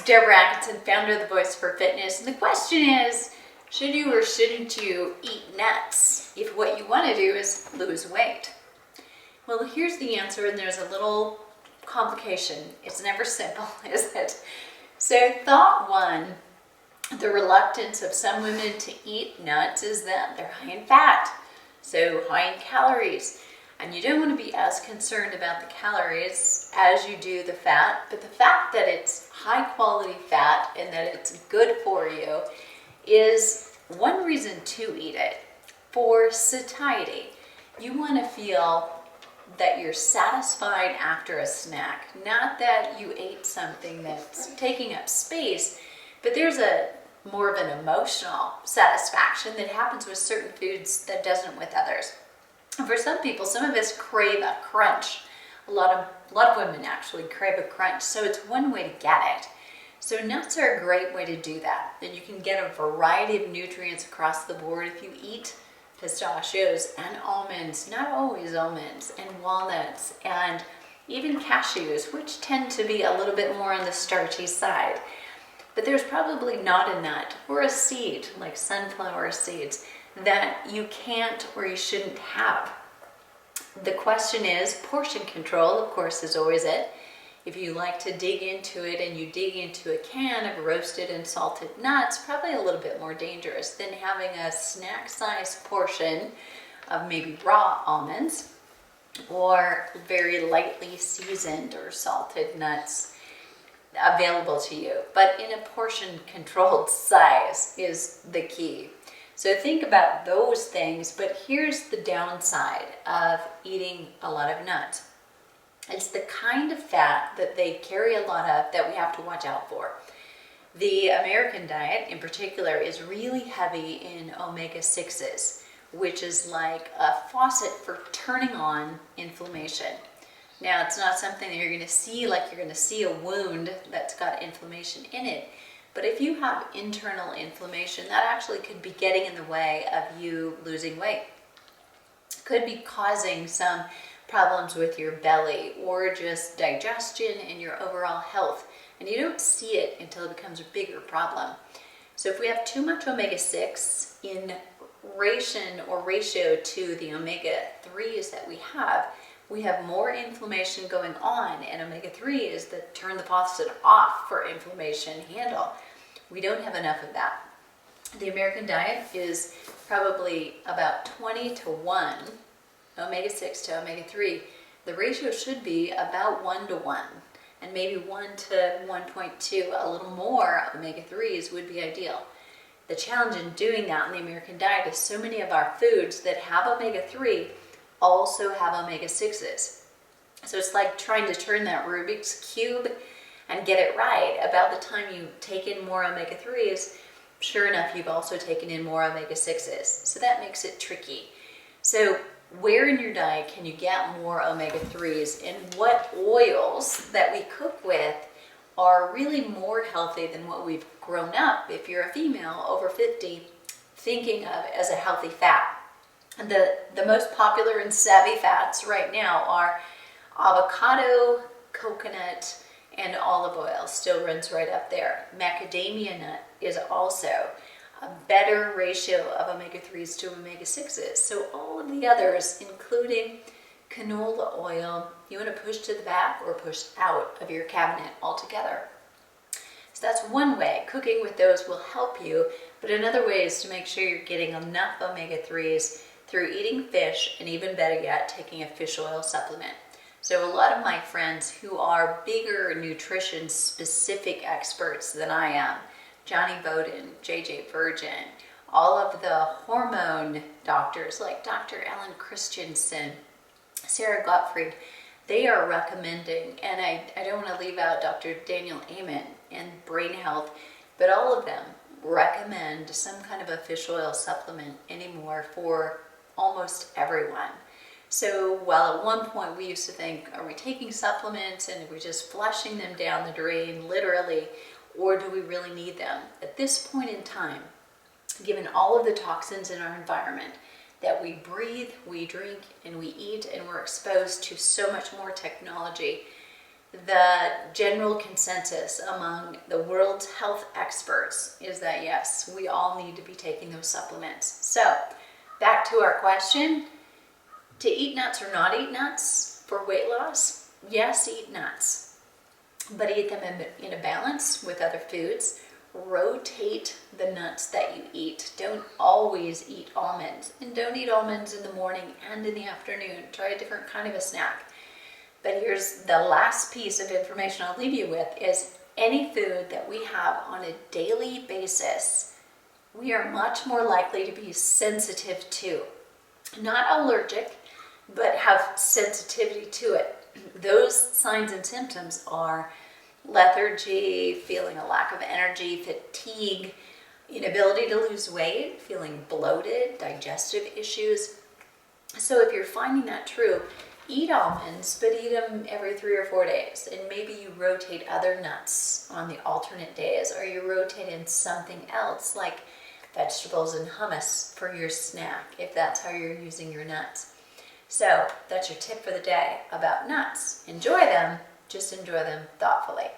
Deborah Atkinson, founder of The Voice for Fitness. And the question is, should you or shouldn't you eat nuts if what you want to do is lose weight? Well, here's the answer, and there's a little complication. It's never simple, is it? So thought one, the reluctance of some women to eat nuts is that they're high in fat, so high in calories. And you don't want to be as concerned about the calories as you do the fat, but the fact that it's high quality fat and that it's good for you is one reason to eat it. For satiety, you want to feel that you're satisfied after a snack, not that you ate something that's taking up space, but there's a more of an emotional satisfaction that happens with certain foods that doesn't with others. And for some people, some of us crave a crunch. A lot of women actually crave a crunch, so it's one way to get it. So nuts are a great way to do that. And you can get a variety of nutrients across the board if you eat pistachios and almonds, not always almonds, and walnuts, and even cashews, which tend to be a little bit more on the starchy side. But there's probably not a nut or a seed, like sunflower seeds, that you can't or you shouldn't have. The question is, portion control, of course, is always it. If you like to dig into it and you dig into a can of roasted and salted nuts, probably a little bit more dangerous than having a snack-sized portion of maybe raw almonds or very lightly seasoned or salted nuts available to you. But in a portion-controlled size is the key. So think about those things, but here's the downside of eating a lot of nuts. It's the kind of fat that they carry a lot of that we have to watch out for. The American diet in particular is really heavy in omega-6s, which is like a faucet for turning on inflammation. Now, it's not something that you're going to see like you're going to see a wound that's got inflammation in it. But if you have internal inflammation, that actually could be getting in the way of you losing weight. Could be causing some problems with your belly or just digestion and your overall health. And you don't see it until it becomes a bigger problem. So if we have too much omega-6 in ration or ratio to the omega-3s that we have more inflammation going on, and omega-3 is the turn the faucet off for inflammation handle. We don't have enough of that. The American diet is probably about 20 to 1, omega-6 to omega-3. The ratio should be about 1 to 1, and maybe 1 to 1.2, a little more omega-3s would be ideal. The challenge in doing that in the American diet is so many of our foods that have omega-3 also have omega-6s. So it's like trying to turn that Rubik's Cube and get it right. About the time you take in more omega-3s, sure enough, you've also taken in more omega-6s. So that makes it tricky. So where in your diet can you get more omega-3s, and what oils that we cook with are really more healthy than what we've grown up, if you're a female over 50, thinking of as a healthy fat. The most popular and savvy fats right now are avocado, coconut, and olive oil. Still runs right up there. Macadamia nut is also a better ratio of omega-3s to omega-6s. So all of the others, including canola oil, you want to push to the back or push out of your cabinet altogether. So that's one way. Cooking with those will help you, but another way is to make sure you're getting enough omega-3s through eating fish, and even better yet, taking a fish oil supplement. So a lot of my friends who are bigger nutrition specific experts than I am, Johnny Bowden, JJ Virgin, all of the hormone doctors like Dr. Ellen Christensen, Sarah Gottfried, they are recommending, and I don't want to leave out Dr. Daniel Amen and brain health, but all of them recommend some kind of a fish oil supplement anymore for almost everyone. So while at one point we used to think, are we taking supplements and are we just flushing them down the drain literally, or do we really need them? At this point in time, given all of the toxins in our environment that we breathe, we drink, and we eat, and we're exposed to so much more technology, the general consensus among the world's health experts is that yes, we all need to be taking those supplements. So back to our question, to eat nuts or not eat nuts for weight loss? Yes, eat nuts, but eat them in a balance with other foods. Rotate the nuts that you eat. Don't always eat almonds, and don't eat almonds in the morning and in the afternoon. Try a different kind of a snack. But here's the last piece of information I'll leave you with is any food that we have on a daily basis, we are much more likely to be sensitive to. Not allergic, but have sensitivity to it. Those signs and symptoms are lethargy, feeling a lack of energy, fatigue, inability to lose weight, feeling bloated, digestive issues. So if you're finding that true, eat almonds, but eat them every 3 or 4 days. And maybe you rotate other nuts on the alternate days, or you rotate in something else like vegetables and hummus for your snack, if that's how you're using your nuts. So that's your tip for the day about nuts. Enjoy them, just enjoy them thoughtfully.